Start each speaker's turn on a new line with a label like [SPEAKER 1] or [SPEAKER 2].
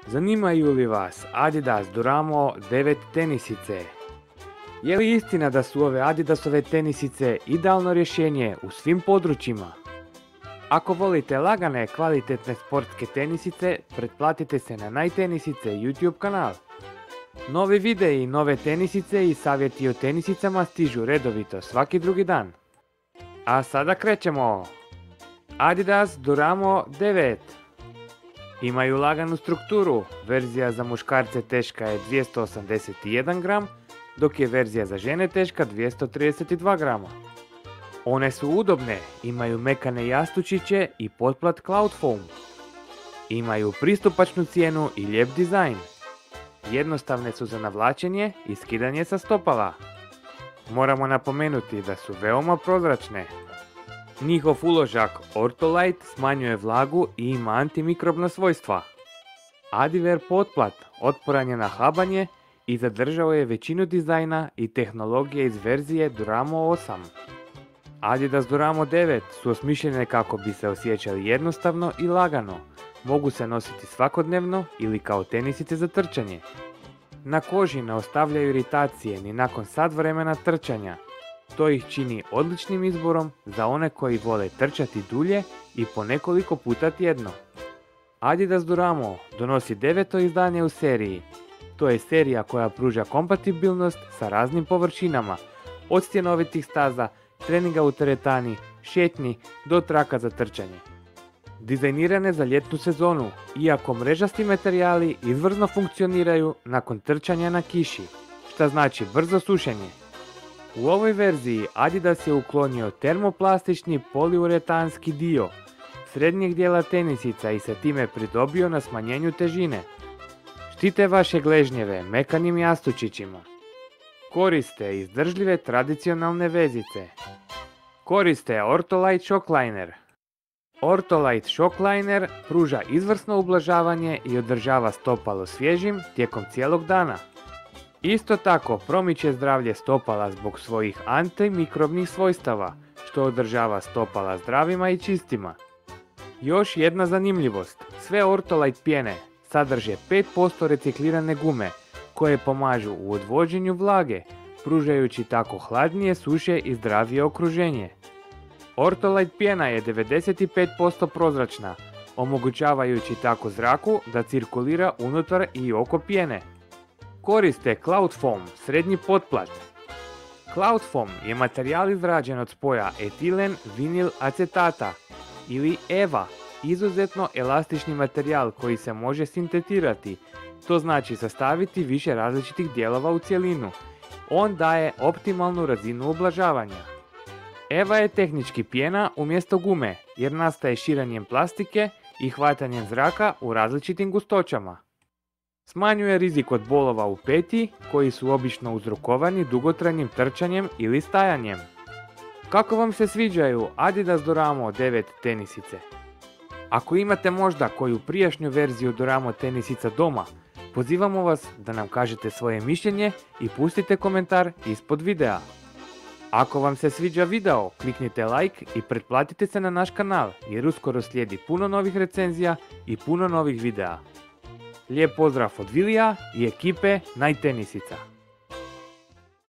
[SPEAKER 1] Zanimaju li vas Adidas Duramo 9 tenisice? Je li istina da su ove Adidasove tenisice idealno rješenje u svim područjima? Ako volite lagane, kvalitetne sportske tenisice, pretplatite se na Najtenisice YouTube kanal. Novi videi, nove tenisice i savjeti o tenisicama stižu redovito svaki drugi dan. A sada krećemo! Adidas Duramo 9. Imaju laganu strukturu, verzija za muškarce teška je 281 gram, dok je verzija za žene teška 232 grama. One su udobne, imaju mekane jastučiće i potplat Cloud Foam. Imaju pristupačnu cijenu i lijep dizajn. Jednostavne su za navlačenje i skidanje sa stopala. Moramo napomenuti da su veoma prozračne. Njihov uložak Ortholite smanjuje vlagu i ima antimikrobna svojstva. Adiwear potplat otporan je na habanje i zadržao je većinu dizajna i tehnologije iz verzije Duramo 8. Adidas Duramo 9 su osmišljene kako bi se osjećali jednostavno i lagano. Mogu se nositi svakodnevno ili kao tenisice za trčanje. Na koži ne ostavljaju iritacije ni nakon sat vremena trčanja. To ih čini odličnim izborom za one koji vole trčati dulje i po nekoliko puta tjedno. Adidas Duramo donosi 9. izdanje u seriji. To je serija koja pruža kompatibilnost sa raznim površinama, od stjenovitih staza, treninga u teretani, šetnji do traka za trčanje. Dizajnirane za ljetnu sezonu, iako mrežasti materijali izvrsno funkcioniraju nakon trčanja na kiši, što znači brzo sušenje. U ovoj verziji Adidas je uklonio termoplastični poliuretanski dio srednjeg dijela tenisica i se time pridobio na smanjenju težine. Štite vaše gležnjeve mekanim jastučićima. Koriste izdržljive tradicionalne vezice. Koriste Ortholite Shockliner. Ortholite Shockliner pruža izvrsno ublažavanje i održava stopalo svježim tijekom cijelog dana. Isto tako promiče zdravlje stopala zbog svojih antimikrobnih svojstava, što održava stopala zdravima i čistima. Još jedna zanimljivost, sve Ortholite pjene sadrže 5% reciklirane gume, koje pomažu u odvođenju vlage, pružajući tako hladnije, suše i zdravije okruženje. Ortholite pjena je 95% prozračna, omogućavajući tako zraku da cirkulira unutar i oko pjene. Koriste Cloud Foam, srednji potplat. Cloud Foam je materijal izrađen od spoja etilen vinil acetata ili EVA, izuzetno elastični materijal koji se može sintetirati, to znači sastaviti više različitih dijelova u cjelinu. On daje optimalnu razinu ublažavanja. EVA je tehnički pjena umjesto gume jer nastaje širanjem plastike i hvatanjem zraka u različitim gustoćama. Smanjuje rizik od bolova u peti koji su obično uzrokovani dugotrajnim trčanjem ili stajanjem. Kako vam se sviđaju Adidas Duramo 9 tenisice? Ako imate možda koju prijašnju verziju Duramo tenisica doma, pozivamo vas da nam kažete svoje mišljenje i pustite komentar ispod videa. Ako vam se sviđa video, kliknite like i pretplatite se na naš kanal jer uskoro slijedi puno novih recenzija i puno novih videa. Lijep pozdrav od Vilija i ekipe Najtenisica.